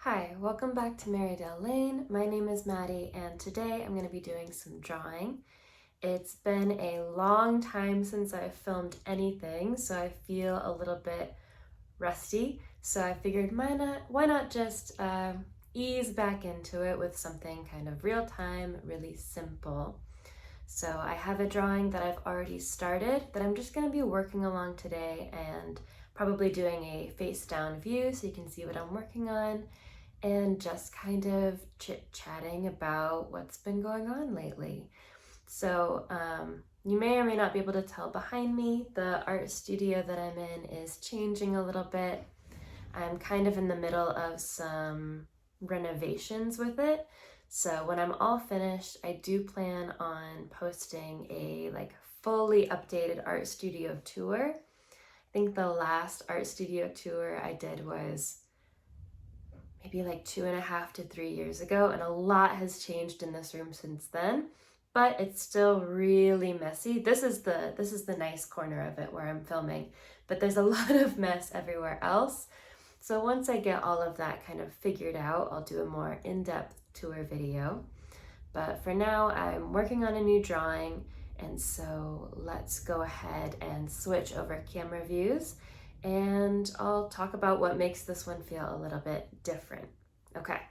Hi, welcome back to Marydale Lane. My name is Maddie and today I'm going to be doing some drawing. It's been a long time since I've filmed anything, so I feel a little bit rusty. So I figured why not just ease back into it with something kind of real time, really simple. So I have a drawing that I've already started that I'm just going to be working along today and probably doing a face down view so you can see what I'm working on and just kind of chit-chatting about what's been going on lately. So you may or may not be able to tell behind me, the art studio that I'm in is changing a little bit. I'm kind of in the middle of some renovations with it. So when I'm all finished, I do plan on posting a fully updated art studio tour. I think the last art studio tour I did was maybe like 2.5 to 3 years ago, and a lot has changed in this room since then, but it's still really messy. This is the nice corner of it where I'm filming, but there's a lot of mess everywhere else. So once I get all of that kind of figured out, I'll do a more in-depth tour video. But for now, I'm working on a new drawing, and so let's go ahead and switch over camera views and I'll talk about what makes this one feel a little bit different. Okay.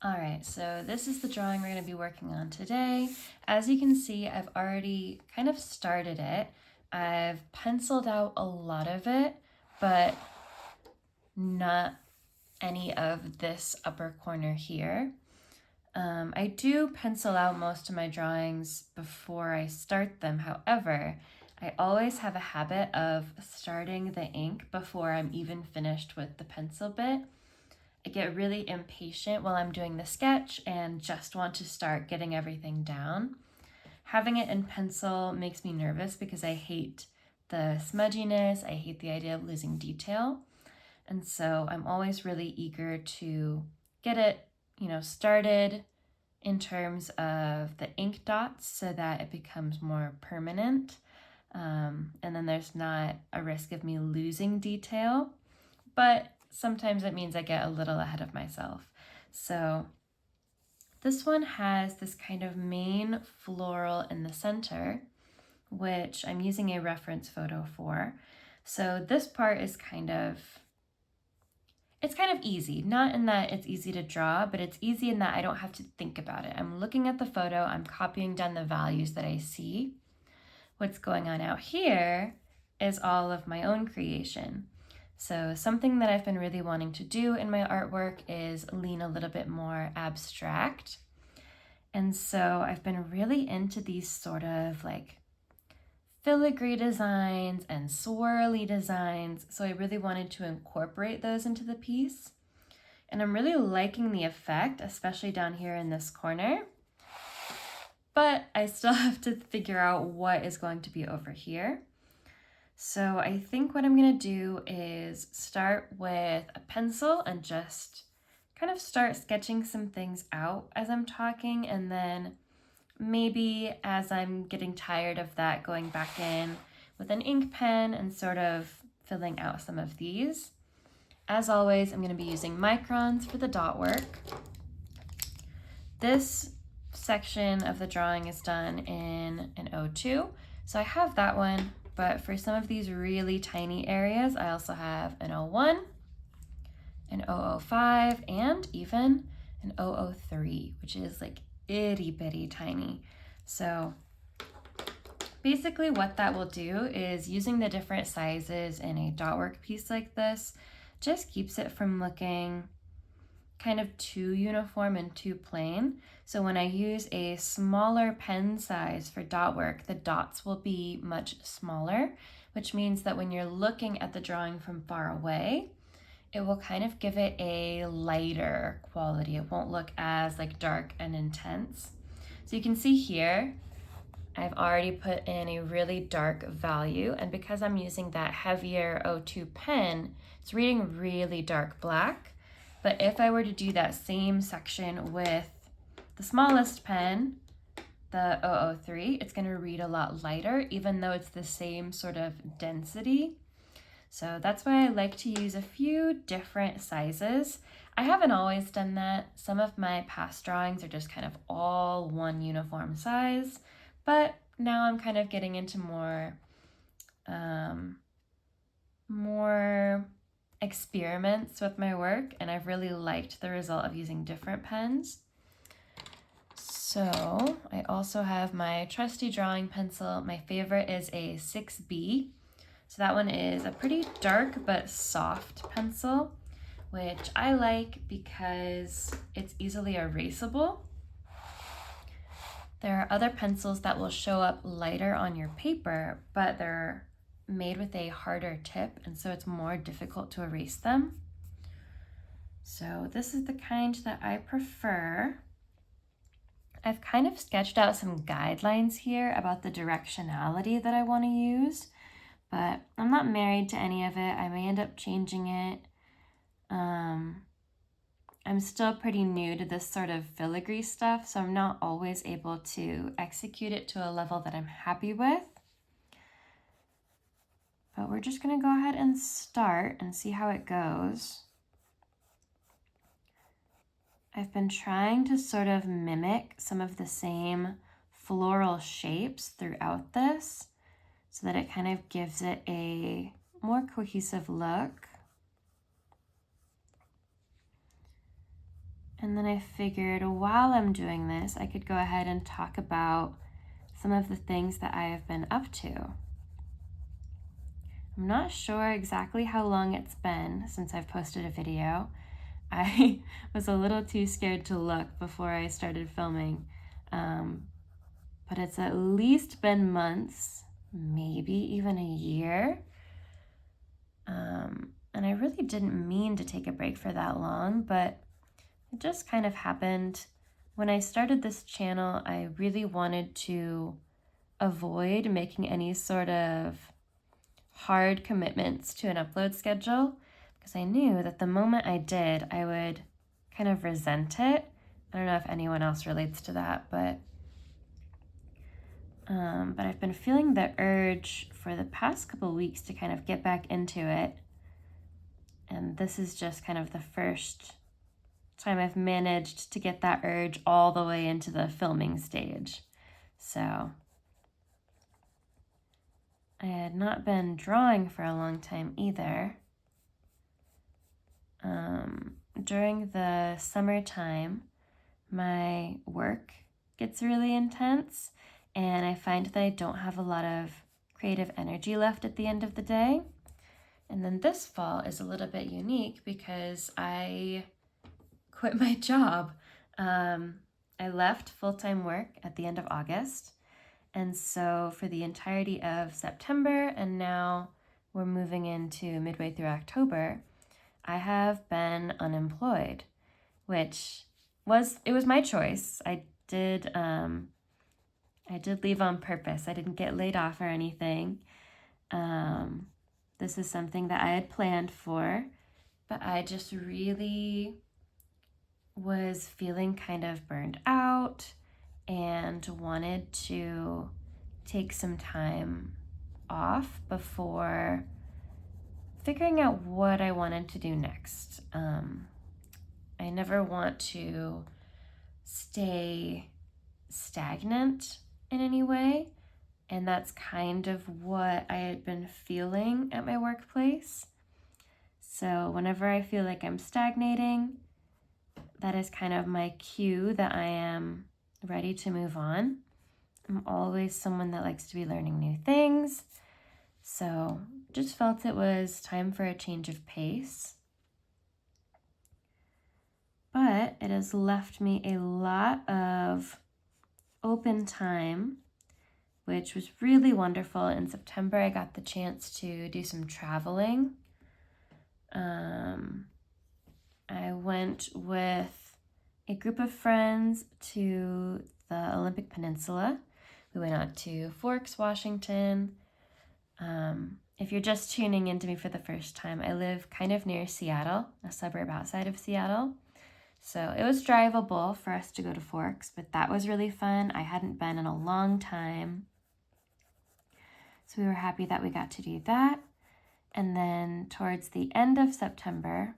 All right, so this is the drawing we're going to be working on today. As you can see, I've already kind of started it. I've penciled out a lot of it, but not any of this upper corner here. I do pencil out most of my drawings before I start them. However, I always have a habit of starting the ink before I'm even finished with the pencil bit. I get really impatient while I'm doing the sketch and just want to start getting everything down. Having it in pencil makes me nervous because I hate the smudginess, I hate the idea of losing detail. And so I'm always really eager to get it, started in terms of the ink dots so that it becomes more permanent. And then there's not a risk of me losing detail, but sometimes it means I get a little ahead of myself. So this one has this kind of main floral in the center, which I'm using a reference photo for. So this part is it's kind of easy, not in that it's easy to draw, but it's easy in that I don't have to think about it. I'm looking at the photo, I'm copying down the values that I see. What's going on out here is all of my own creation. So something that I've been really wanting to do in my artwork is lean a little bit more abstract. And so I've been really into these sort of filigree designs and swirly designs, so I really wanted to incorporate those into the piece. And I'm really liking the effect, especially down here in this corner. But I still have to figure out what is going to be over here. So I think what I'm going to do is start with a pencil and just kind of start sketching some things out as I'm talking, and then maybe as I'm getting tired of that, going back in with an ink pen and sort of filling out some of these. As always, I'm going to be using microns for the dot work. This section of the drawing is done in an 02, so I have that one, but for some of these really tiny areas, I also have an 01, an 005, and even an 003, which is itty bitty tiny. So basically what that will do is, using the different sizes in a dot work piece like this just keeps it from looking kind of too uniform and too plain. So when I use a smaller pen size for dot work, the dots will be much smaller, which means that when you're looking at the drawing from far away, it will kind of give it a lighter quality. It won't look as dark and intense. So you can see here, I've already put in a really dark value, and because I'm using that heavier 02 pen, it's reading really dark black. But if I were to do that same section with the smallest pen, the 003, it's going to read a lot lighter, even though it's the same sort of density. So that's why I like to use a few different sizes. I haven't always done that. Some of my past drawings are just kind of all one uniform size, but now I'm kind of getting into more experiments with my work, and I've really liked the result of using different pens. So I also have my trusty drawing pencil. My favorite is a 6B. So that one is a pretty dark but soft pencil, which I like because it's easily erasable. There are other pencils that will show up lighter on your paper, but they're made with a harder tip, and so it's more difficult to erase them. So this is the kind that I prefer. I've kind of sketched out some guidelines here about the directionality that I want to use, but I'm not married to any of it. I may end up changing it. I'm still pretty new to this sort of filigree stuff, so I'm not always able to execute it to a level that I'm happy with. But we're just going to go ahead and start and see how it goes. I've been trying to sort of mimic some of the same floral shapes throughout this so that it kind of gives it a more cohesive look. And then I figured while I'm doing this, I could go ahead and talk about some of the things that I have been up to. I'm not sure exactly how long it's been since I've posted a video. I was a little too scared to look before I started filming, but it's at least been months, maybe even a year. And I really didn't mean to take a break for that long, but it just kind of happened. When I started this channel, I really wanted to avoid making any sort of hard commitments to an upload schedule because I knew that the moment I did, I would kind of resent it. I don't know if anyone else relates to that, but I've been feeling the urge for the past couple weeks to kind of get back into it. And this is just kind of the first time I've managed to get that urge all the way into the filming stage. So I had not been drawing for a long time either. During the summertime, my work gets really intense, and I find that I don't have a lot of creative energy left at the end of the day. And then this fall is a little bit unique because I quit my job. I left full-time work at the end of August, and so for the entirety of September, and now we're moving into midway through October, I have been unemployed, which was my choice. I did leave on purpose. I didn't get laid off or anything. This is something that I had planned for, but I just really was feeling kind of burned out and wanted to take some time off before figuring out what I wanted to do next. I never want to stay stagnant in any way, and that's kind of what I had been feeling at my workplace. So whenever I feel like I'm stagnating, that is kind of my cue that I am ready to move on. I'm always someone that likes to be learning new things, so just felt it was time for a change of pace. But it has left me a lot of open time, which was really wonderful. In September, I got the chance to do some traveling. I went with a group of friends to the Olympic Peninsula. We went out to Forks, Washington. If you're just tuning into me for the first time, I live kind of near Seattle, a suburb outside of Seattle. So it was drivable for us to go to Forks, but that was really fun. I hadn't been in a long time. So we were happy that we got to do that. And then towards the end of September,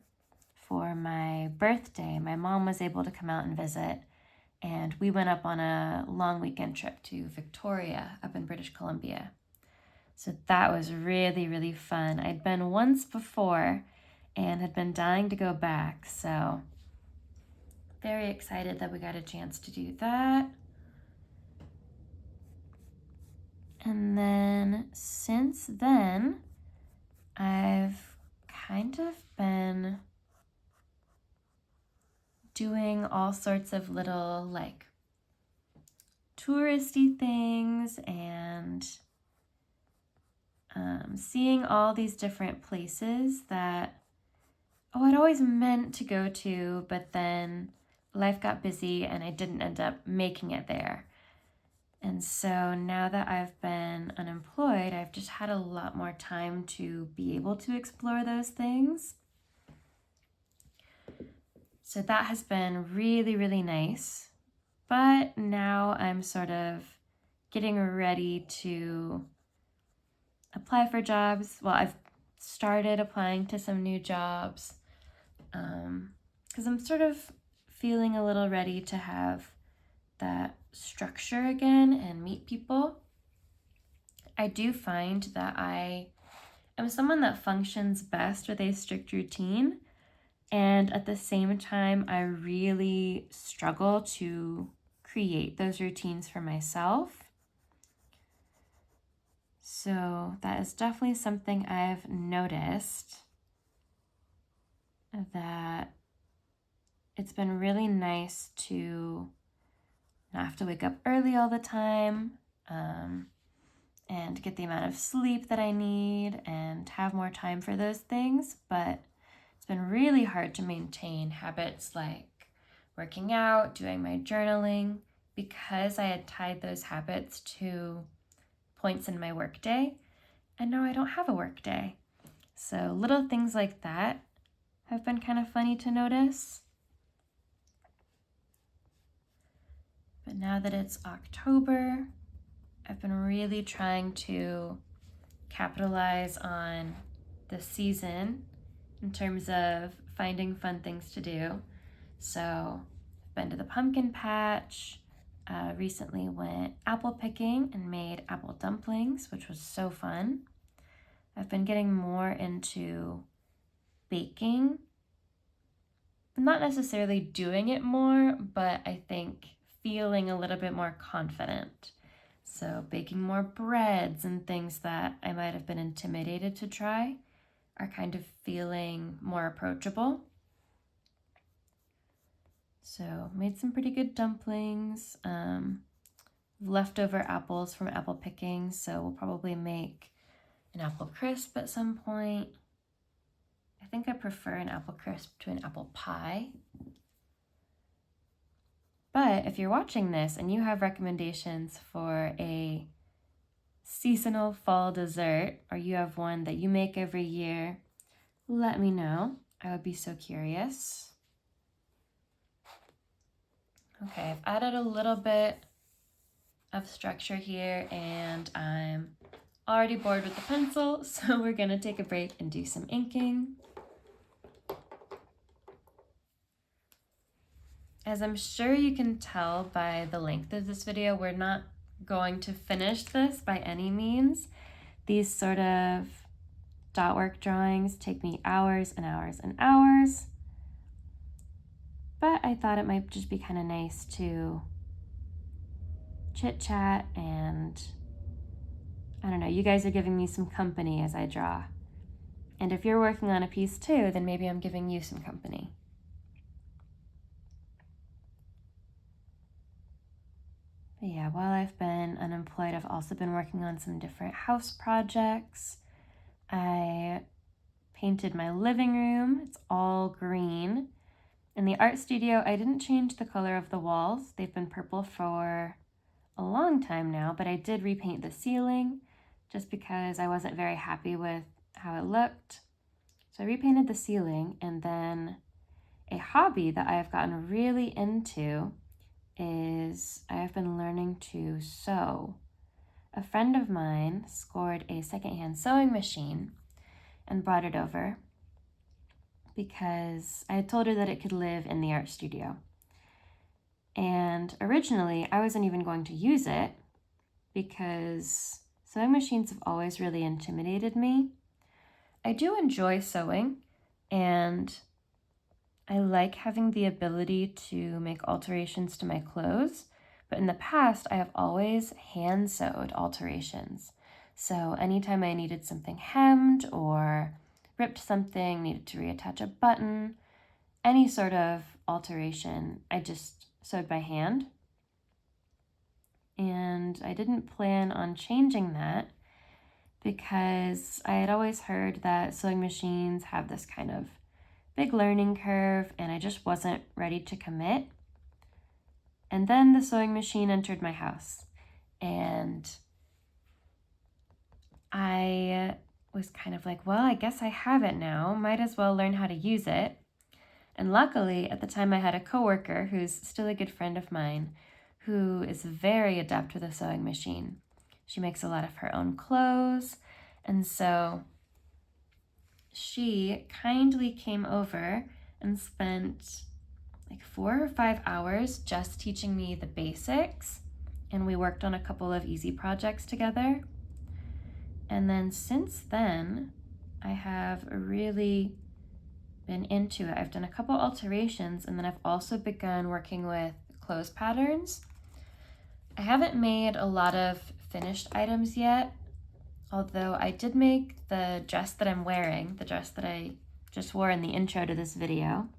for my birthday, my mom was able to come out and visit, and we went up on a long weekend trip to Victoria up in British Columbia. So that was really, really fun. I'd been once before and had been dying to go back, so very excited that we got a chance to do that. And then since then, I've kind of been doing all sorts of little like touristy things and seeing all these different places that I'd always meant to go to, but then life got busy and I didn't end up making it there. And so now that I've been unemployed, I've just had a lot more time to be able to explore those things. So that has been really, really nice. But now I'm sort of getting ready to apply for jobs. Well, I've started applying to some new jobs because I'm sort of feeling a little ready to have that structure again and meet people. I do find that I am someone that functions best with a strict routine, and at the same time, I really struggle to create those routines for myself. So that is definitely something I've noticed, that it's been really nice to not have to wake up early all the time, and get the amount of sleep that I need and have more time for those things. But it's been really hard to maintain habits like working out, doing my journaling, because I had tied those habits to points in my workday, and now I don't have a workday. So little things like that have been kind of funny to notice. But now that it's October, I've been really trying to capitalize on the season in terms of finding fun things to do. So I've been to the pumpkin patch, recently went apple picking and made apple dumplings, which was so fun. I've been getting more into baking. Not necessarily doing it more, but I think feeling a little bit more confident. So baking more breads and things that I might have been intimidated to try are kind of feeling more approachable. So made some pretty good dumplings, leftover apples from apple picking, so we'll probably make an apple crisp at some point. I think I prefer an apple crisp to an apple pie. But if you're watching this and you have recommendations for a seasonal fall dessert, or you have one that you make every year, let me know. I would be so curious. Okay, I've added a little bit of structure here and I'm already bored with the pencil, so we're gonna take a break and do some inking. As I'm sure you can tell by the length of this video, we're not going to finish this by any means. These sort of dot work drawings take me hours and hours and hours, but I thought it might just be kind of nice to chit chat, and I don't know, you guys are giving me some company as I draw. And if you're working on a piece too, then maybe I'm giving you some company. But yeah, while I've been unemployed, I've also been working on some different house projects. I painted my living room. It's all green. In the art studio, I didn't change the color of the walls. They've been purple for a long time now, but I did repaint the ceiling just because I wasn't very happy with how it looked. So I repainted the ceiling, and then a hobby that I've gotten really into is I have been learning to sew. A friend of mine scored a secondhand sewing machine, and brought it over because I had told her that it could live in the art studio. And originally, I wasn't even going to use it because sewing machines have always really intimidated me. I do enjoy sewing, and I like having the ability to make alterations to my clothes, but in the past, I have always hand sewed alterations. So anytime I needed something hemmed or ripped something, needed to reattach a button, any sort of alteration, I just sewed by hand. And I didn't plan on changing that because I had always heard that sewing machines have this kind of big learning curve, and I just wasn't ready to commit. And then the sewing machine entered my house, and I was kind of like, well, I guess I have it now. Might as well learn how to use it. And luckily, at the time, I had a coworker who's still a good friend of mine who is very adept with a sewing machine. She makes a lot of her own clothes, and so she kindly came over and spent like 4 or 5 hours just teaching me the basics, and we worked on a couple of easy projects together. And then since then, I have really been into it. I've done a couple alterations, and then I've also begun working with clothes patterns. I haven't made a lot of finished items yet, although I did make the dress that I'm wearing, the dress that I just wore in the intro to this video.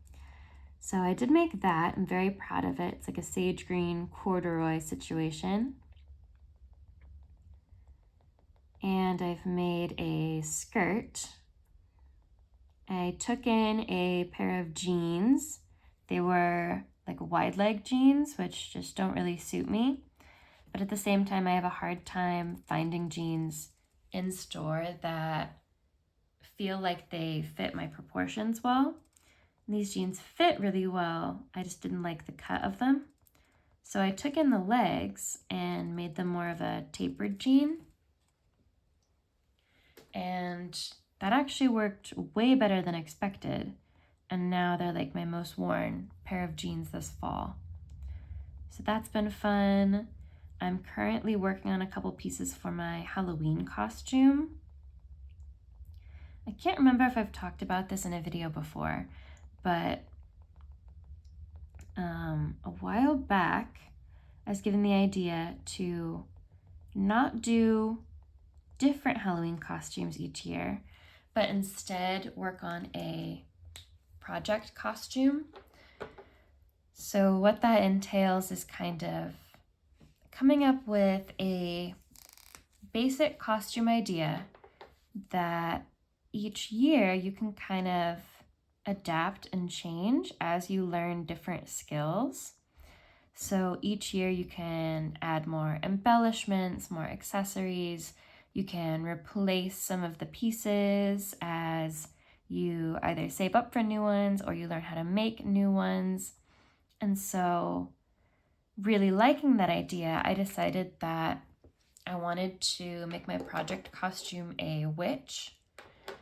So I did make that. I'm very proud of it. It's like a sage green corduroy situation. And I've made a skirt. I took in a pair of jeans. They were like wide leg jeans, which just don't really suit me. But at the same time, I have a hard time finding jeans in store that feel like they fit my proportions well. And these jeans fit really well. I just didn't like the cut of them. So I took in the legs and made them more of a tapered jean. And that actually worked way better than expected. And now they're like my most worn pair of jeans this fall. So that's been fun. I'm currently working on a couple pieces for my Halloween costume. I can't remember if I've talked about this in a video before, but a while back, I was given the idea to not do different Halloween costumes each year, but instead work on a project costume. So what that entails is kind of coming up with a basic costume idea that each year you can kind of adapt and change as you learn different skills. So each year you can add more embellishments, more accessories. You can replace some of the pieces as you either save up for new ones or you learn how to make new ones. And so, really liking that idea, I decided that I wanted to make my project costume a witch.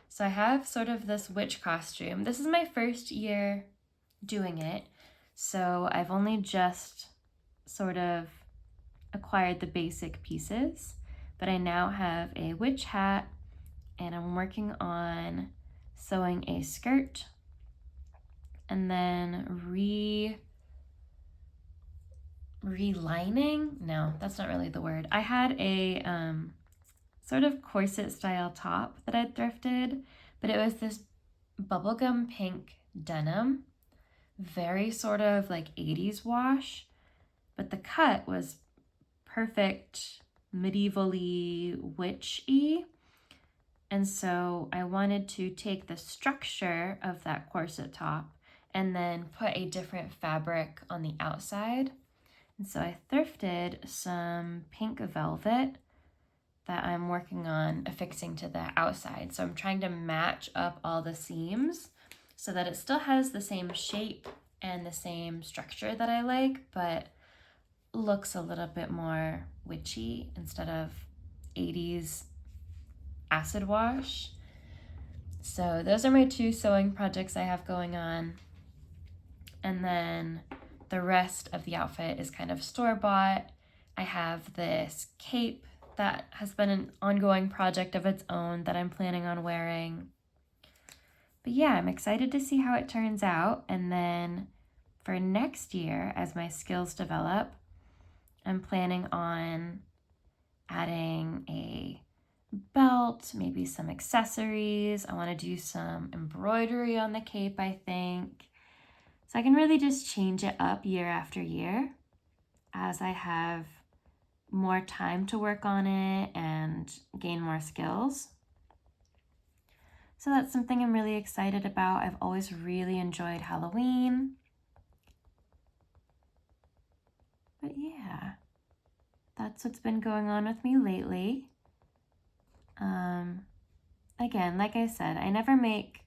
So I have sort of this witch costume. This is my first year doing it, so I've only just sort of acquired the basic pieces, but I now have a witch hat, and I'm working on sewing a skirt and then relining? No, that's not really the word. I had a sort of corset style top that I'd thrifted, but it was this bubblegum pink denim, very sort of like 80s wash, but the cut was perfect medievally witchy. And so I wanted to take the structure of that corset top and then put a different fabric on the outside. And so I thrifted some pink velvet that I'm working on affixing to the outside. So I'm trying to match up all the seams so that it still has the same shape and the same structure that I like, but looks a little bit more witchy instead of 80s acid wash. So those are my 2 sewing projects I have going on. And then the rest of the outfit is kind of store-bought. I have this cape that has been an ongoing project of its own that I'm planning on wearing. But yeah, I'm excited to see how it turns out. And then for next year, as my skills develop, I'm planning on adding a belt, maybe some accessories. I want to do some embroidery on the cape, I think. So I can really just change it up year after year as I have more time to work on it and gain more skills. So that's something I'm really excited about. I've always really enjoyed Halloween. But yeah, that's what's been going on with me lately. Again, like I said, I never make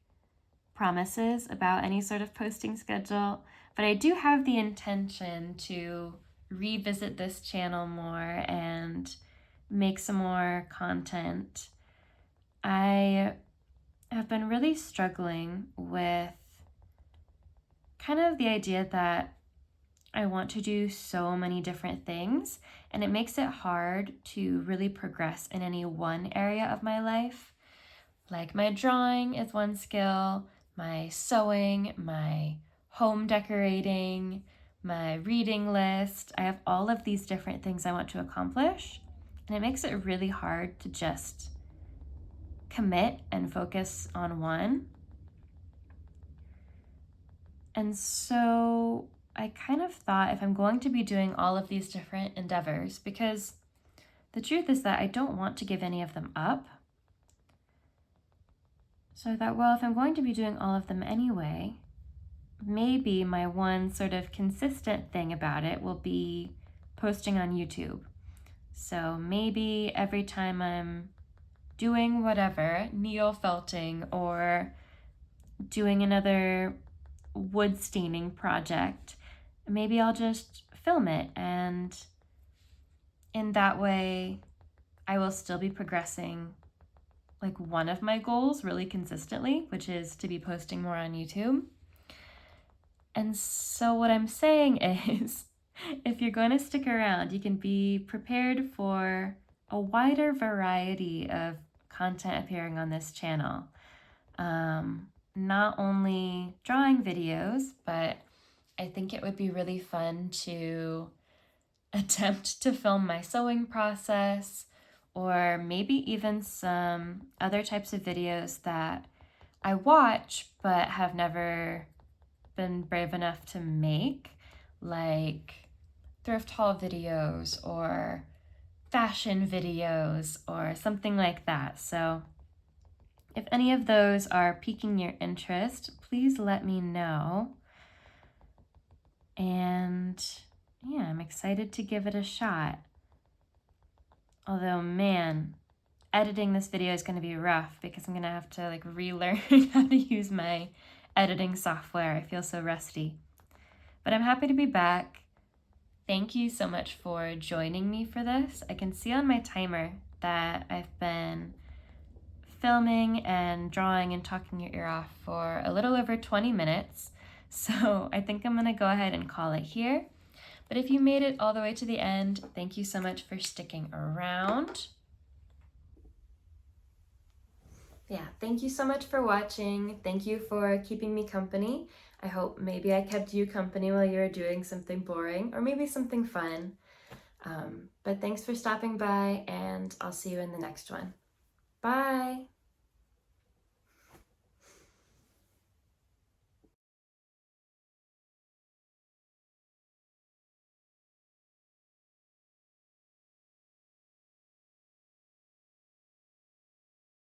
promises about any sort of posting schedule, but I do have the intention to revisit this channel more and make some more content. I have been really struggling with kind of the idea that I want to do so many different things, and it makes it hard to really progress in any one area of my life. Like my drawing is one skill, my sewing, my home decorating, my reading list. I have all of these different things I want to accomplish, and it makes it really hard to just commit and focus on one. And so I kind of thought, if I'm going to be doing all of these different endeavors, because the truth is that I don't want to give any of them up. So I thought, well, if I'm going to be doing all of them anyway, maybe my one sort of consistent thing about it will be posting on YouTube. So maybe every time I'm doing whatever, needle felting or doing another wood staining project, maybe I'll just film it, and in that way I will still be progressing like one of my goals really consistently, which is to be posting more on YouTube. And so what I'm saying is, if you're going to stick around, you can be prepared for a wider variety of content appearing on this channel. Not only drawing videos, but I think it would be really fun to attempt to film my sewing process, or maybe even some other types of videos that I watch but have never been brave enough to make, like thrift haul videos or fashion videos or something like that. So if any of those are piquing your interest, please let me know. And yeah, I'm excited to give it a shot. Although, man, editing this video is going to be rough because I'm going to have to like relearn how to use my editing software. I feel so rusty. But I'm happy to be back. Thank you so much for joining me for this. I can see on my timer that I've been filming and drawing and talking your ear off for a little over 20 minutes. So I think I'm gonna go ahead and call it here. But if you made it all the way to the end, thank you so much for sticking around. Yeah, thank you so much for watching. Thank you for keeping me company. I hope maybe I kept you company while you were doing something boring or maybe something fun. But thanks for stopping by, and I'll see you in the next one. Bye!